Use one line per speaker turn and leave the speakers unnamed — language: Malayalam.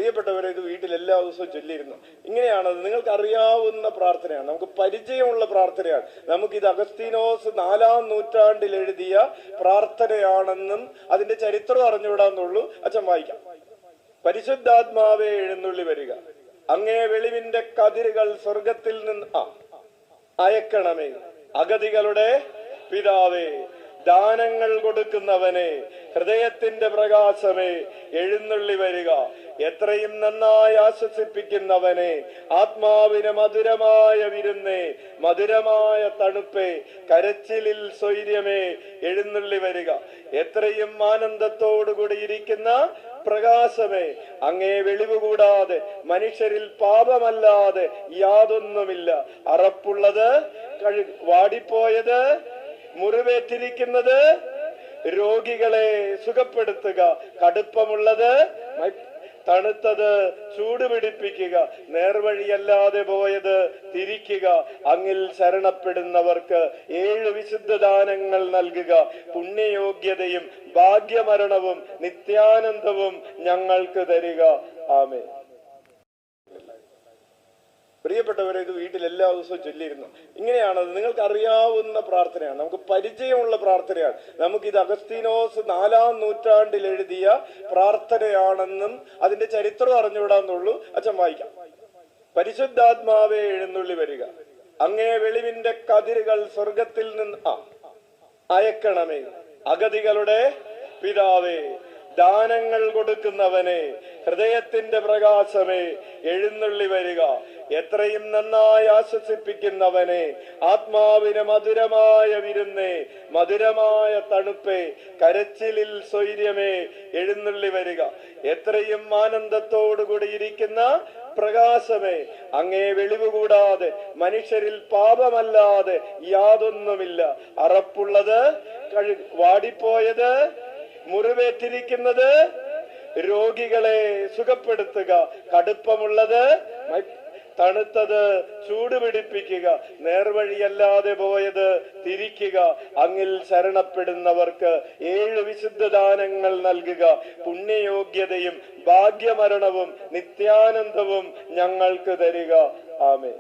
പ്രിയപ്പെട്ടവരെ, ഇത് വീട്ടിൽ എല്ലാ ദിവസവും ചൊല്ലിയിരുന്നു. ഇങ്ങനെയാണത്. നിങ്ങൾക്ക് അറിയാവുന്ന പ്രാർത്ഥനയാണ്, നമുക്ക് പരിചയമുള്ള പ്രാർത്ഥനയാണ്. നമുക്കിത് അഗസ്തീനോസ് 4-ാം നൂറ്റാണ്ടിൽ എഴുതിയ പ്രാർത്ഥനയാണെന്നും അതിന്റെ ചരിത്രം അറിഞ്ഞുവിടാന്നുള്ളൂ. അച്ഛൻ വായിക്കാം. പരിശുദ്ധാത്മാവേ എഴുന്നള്ളി വരിക, അങ്ങേ വെളിവിന്റെ കതിരുകൾ സ്വർഗത്തിൽ നിന്ന് അയക്കണമേ. അഗതികളുടെ പിതാവേ, ദാനങ്ങൾ കൊടുക്കുന്നവനെ, ഹൃദയത്തിന്റെ പ്രകാശമേ എഴുന്നള്ളി വരിക. എത്രയും നന്നായി ആശ്വസിപ്പിക്കുന്നവനെ, ആത്മാവിന് മധുരമായ വിരുന്നേ, മധുരമായ തണുപ്പേ, കരച്ചിലിൽ സ്വൈര്യമേ എഴുന്നള്ളി വരിക. എത്രയും ആനന്ദത്തോടുകൂടി ഇരിക്കുന്ന പ്രകാശമേ, അങ്ങേ വെളിവ് കൂടാതെ മനുഷ്യരിൽ പാപമല്ലാതെ യാതൊന്നുമില്ല. അറപ്പുള്ളത്, വാടിപ്പോയത്, മുറിവേറ്റിരിക്കുന്നത്, രോഗികളെ സുഖപ്പെടുത്തുക. കടുപ്പമുള്ളത്, തണുത്തത് ചൂട് പിടിപ്പിക്കുക. നേർവഴിയല്ലാതെ പോയത് തിരിക്കുക. അങ്ങിൽ ശരണപ്പെടുന്നവർക്ക് 7 വിശുദ്ധ ദാനങ്ങൾ നൽകുക. പുണ്യയോഗ്യതയും ഭാഗ്യമരണവും നിത്യാനന്ദവും ഞങ്ങൾക്ക് തരിക. ആമേൻ. പ്രിയപ്പെട്ടവരെ, ഇത് വീട്ടിൽ എല്ലാ ദിവസവും ചൊല്ലിയിരുന്നു. ഇങ്ങനെയാണത്. നിങ്ങൾക്ക് അറിയാവുന്ന പ്രാർത്ഥനയാണ്, നമുക്ക് പരിചയമുള്ള പ്രാർത്ഥനയാണ്. നമുക്കിത് അഗസ്തീനോസ് 4-ാം നൂറ്റാണ്ടിൽ എഴുതിയ പ്രാർത്ഥനയാണെന്നും അതിന്റെ ചരിത്രം അറിഞ്ഞുവിടാന്നുള്ളൂ. അച്ഛൻ വായിക്കാം. പരിശുദ്ധാത്മാവേ എഴുന്നള്ളി വരിക, അങ്ങേ വെളിവിന്റെ കതിരുകൾ സ്വർഗത്തിൽ നിന്ന് അയക്കണമേ. അഗതികളുടെ പിതാവേ, ദാനങ്ങൾ കൊടുക്കുന്നവനെ, ഹൃദയത്തിന്റെ പ്രകാശമേ എഴുന്നള്ളി വരിക. എത്രയും നന്നായി ആശ്വസിപ്പിക്കുന്നവനെ, ആത്മാവിന് മധുരമായ വിരുന്നേ, മധുരമായ തണുപ്പേ, കരച്ചിലിൽ സ്വൈര്യമേ എഴുന്നള്ളി വരിക. എത്രയും ആനന്ദത്തോടുകൂടി ഇരിക്കുന്ന പ്രകാശമേ, അങ്ങേ വെളിവ് കൂടാതെ മനുഷ്യരിൽ പാപമല്ലാതെ യാതൊന്നുമില്ല. അറപ്പുള്ളത്, വാടിപ്പോയത്, മുറിവേറ്റിരിക്കുന്നത്, രോഗികളെ സുഖപ്പെടുത്തുക. കടുപ്പമുള്ളത്, തണുത്തത് ചൂട് പിടിപ്പിക്കുക. നേർവഴിയല്ലാതെ പോയത് തിരിക്കുക. അങ്ങിൽ ശരണപ്പെടുന്നവർക്ക് 7 വിശുദ്ധ ദാനങ്ങൾ നൽകുക. പുണ്യയോഗ്യതയും ഭാഗ്യമരണവും നിത്യാനന്ദവും ഞങ്ങൾക്ക് തരിക. ആമേൻ.